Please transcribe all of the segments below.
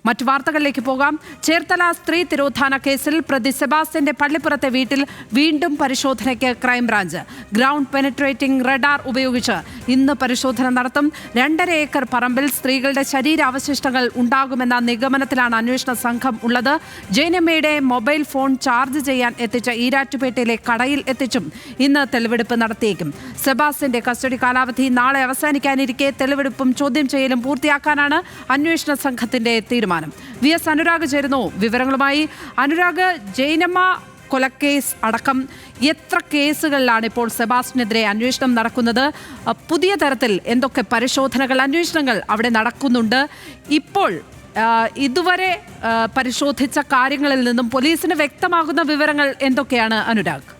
മറ്റു വാർത്തകളിലേക്ക് പോകാം. ചേർത്തല സ്ത്രീ തിരോധാന കേസിൽ പ്രതി സെബാസ്റ്റ്യന്റെ പള്ളിപ്പുറത്തെ വീട്ടിൽ വീണ്ടും പരിശോധനയ്ക്ക് ക്രൈംബ്രാഞ്ച്. ഗ്രൗണ്ട് പെനട്രേറ്റിംഗ് റഡാർ ഉപയോഗിച്ച് ഇന്ന് പരിശോധന നടത്തും. 2.5 ഏക്കർ പറമ്പിൽ സ്ത്രീകളുടെ ശരീരാവശിഷ്ടങ്ങൾ ഉണ്ടാകുമെന്ന നിഗമനത്തിലാണ് അന്വേഷണ സംഘം ഉള്ളത്. ജൈനമ്മയുടെ മൊബൈൽ ഫോൺ ചാർജ് ചെയ്യാൻ എത്തിച്ച ഈരാറ്റുപേട്ടയിലെ കടയിൽ എത്തിച്ചും ഇന്ന് തെളിവെടുപ്പ് നടത്തിയേക്കും. സെബാസ്റ്റ്യന്റെ കസ്റ്റഡി കാലാവധി നാളെ അവസാനിക്കാനിരിക്കെ തെളിവെടുപ്പും ചോദ്യം ചെയ്യലും പൂർത്തിയാക്കാനാണ് അന്വേഷണ സംഘത്തിന്റെ തീരുമാനം. VS അനുരാഗ് ചേരുന്നു വിവരങ്ങളുമായി. അനുരാഗ്, ജൈനമ്മ കൊലക്കേസ് അടക്കം എത്ര കേസുകളിലാണ് ഇപ്പോൾ സെബാസ്റ്റ്യനെതിരെ അന്വേഷണം നടക്കുന്നത്? പുതിയ തരത്തിൽ എന്തൊക്കെ പരിശോധനകൾ, അന്വേഷണങ്ങൾ അവിടെ നടക്കുന്നുണ്ട്? ഇപ്പോൾ ഇതുവരെ പരിശോധിച്ച കാര്യങ്ങളിൽ നിന്നും പോലീസിന് വ്യക്തമാകുന്ന വിവരങ്ങൾ എന്തൊക്കെയാണ് അനുരാഗ്?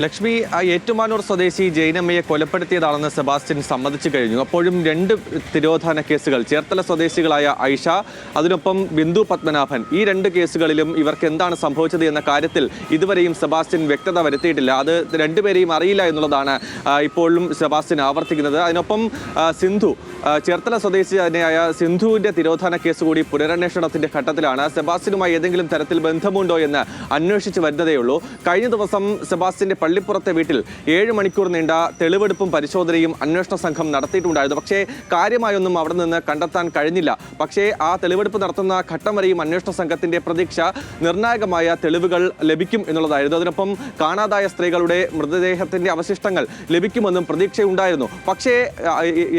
ലക്ഷ്മി, ഏറ്റുമാനൂർ സ്വദേശി ജൈനമ്മയെ കൊലപ്പെടുത്തിയതാണെന്ന് സെബാസ്റ്റ്യൻ സമ്മതിച്ചു കഴിഞ്ഞു. അപ്പോഴും 2 തിരോധാന കേസുകൾ, ചേർത്തല സ്വദേശികളായ ഐഷ, അതിനൊപ്പം ബിന്ദു പത്മനാഭൻ, ഈ 2 കേസുകളിലും ഇവർക്ക് എന്താണ് സംഭവിച്ചത് എന്ന കാര്യത്തിൽ ഇതുവരെയും സെബാസ്റ്റ്യൻ വ്യക്തത വരുത്തിയിട്ടില്ല. അത് 2 പേരെയും അറിയില്ല എന്നുള്ളതാണ് ഇപ്പോഴും സെബാസ്റ്റ്യൻ ആവർത്തിക്കുന്നത്. അതിനൊപ്പം സിന്ധു, ചേർത്തല സ്വദേശി തന്നെയായ സിന്ധുവിൻ്റെ തിരോധാന കേസ് കൂടി പുനരന്വേഷണത്തിൻ്റെ ഘട്ടത്തിലാണ്. സെബാസ്റ്റ്യനുമായി ഏതെങ്കിലും തരത്തിൽ ബന്ധമുണ്ടോ എന്ന് അന്വേഷിച്ച് വരുന്നതേയുള്ളൂ. കഴിഞ്ഞ ദിവസം സെബാസ്റ്റ്യൻ്റെ പള്ളിപ്പുറത്തെ വീട്ടിൽ 7 മണിക്കൂർ നീണ്ട തെളിവെടുപ്പും പരിശോധനയും അന്വേഷണ സംഘം നടത്തിയിട്ടുണ്ടായിരുന്നു. പക്ഷേ കാര്യമായൊന്നും അവിടെ നിന്ന് കണ്ടെത്താൻ കഴിഞ്ഞില്ല. പക്ഷേ ആ തെളിവെടുപ്പ് നടത്തുന്ന ഘട്ടം വരെയും അന്വേഷണ സംഘത്തിന്റെ പ്രതീക്ഷ നിർണായകമായ തെളിവുകൾ ലഭിക്കും എന്നുള്ളതായിരുന്നു. അതിനൊപ്പം കാണാതായ സ്ത്രീകളുടെ മൃതദേഹത്തിന്റെ അവശിഷ്ടങ്ങൾ ലഭിക്കുമെന്നും പ്രതീക്ഷയുണ്ടായിരുന്നു. പക്ഷേ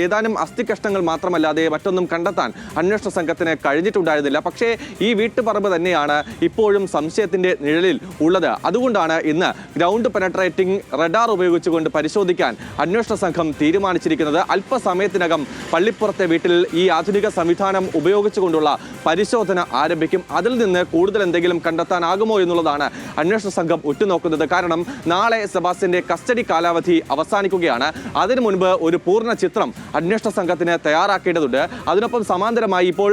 ഏതാനും അസ്ഥികഷ്ണങ്ങൾ മാത്രമല്ലാതെ മറ്റൊന്നും കണ്ടെത്താൻ അന്വേഷണ സംഘത്തിന് കഴിഞ്ഞിട്ടുണ്ടായിരുന്നില്ല. പക്ഷേ ഈ വീട്ടുപറമ്പ് തന്നെയാണ് ഇപ്പോഴും സംശയത്തിന്റെ നിഴലിൽ ഉള്ളത്. അതുകൊണ്ടാണ് ഇന്ന് ഗ്രൗണ്ട് പെനട്രേറ്റിംഗ് റഡാർ ഉപയോഗിച്ചുകൊണ്ട് പരിശോധിക്കാൻ അന്വേഷണ സംഘം തീരുമാനിച്ചിരിക്കുന്നത്. അല്പസമയത്തിനകം പള്ളിപ്പുറത്തെ വീട്ടിൽ ഈ ആധുനിക സംവിധാനം ഉപയോഗിച്ചുകൊണ്ടുള്ള പരിശോധന ആരംഭിക്കും. അതിൽ നിന്ന് കൂടുതൽ എന്തെങ്കിലും കണ്ടെത്താനാകുമോ എന്നുള്ളതാണ് അന്വേഷണ സംഘം ഉറ്റുനോക്കുന്നത്. കാരണം നാളെ സെബാസ്റ്റ്യന്റെ കസ്റ്റഡി കാലാവധി അവസാനിക്കുകയാണ്. അതിനു മുൻപ് ഒരു പൂർണ്ണ ചിത്രം അന്വേഷണ സംഘത്തിന് തയ്യാറാക്കേണ്ടതുണ്ട്. അതിനൊപ്പം സമാന്തരമായി ഇപ്പോൾ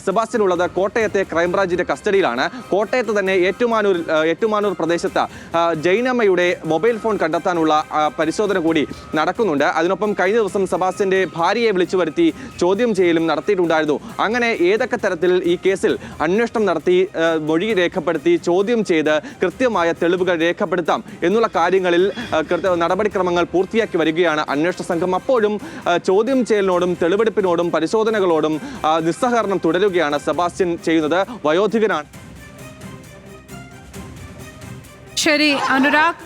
സെബാസ്റ്റ്യൻ ഉള്ളത് കോട്ടയത്തെ ക്രൈംബ്രാഞ്ചിന്റെ കസ്റ്റഡിയിലാണ്. കോട്ടയത്ത് തന്നെ ഏറ്റുമാനൂർ പ്രദേശത്ത് ജൈനമ്മയുടെ മൊബൈൽ ഫോൺ കണ്ടെത്താനുള്ള പരിശോധന കൂടി നടക്കുന്നുണ്ട്. അതിനൊപ്പം കഴിഞ്ഞ ദിവസം സെബാസ്റ്റ്യന്റെ ഭാര്യയെ വിളിച്ചു വരുത്തി ചോദ്യം ചെയ്യലും നടത്തിയിട്ടുണ്ടായിരുന്നു. അങ്ങനെ ഏതൊക്കെ തരത്തിൽ ഈ കേസിൽ അന്വേഷണം നടത്തി, മൊഴി രേഖപ്പെടുത്തി, ചോദ്യം ചെയ്ത് കൃത്യമായ തെളിവുകൾ രേഖപ്പെടുത്താം എന്നുള്ള കാര്യങ്ങളിൽ നടപടിക്രമങ്ങൾ പൂർത്തിയാക്കി വരികയാണ് അന്വേഷണ സംഘം. അപ്പോഴും ചോദ്യം ചെയ്യലിനോടും തെളിവെടുപ്പിനോടും പരിശോധനകളോടും നിസ്സഹകരണം തുടരുകയാണ് സെബാസ്റ്റ്യൻ ചെയ്യുന്നത്. വയോധികനാണ്. ശരി അനുരാഗ്.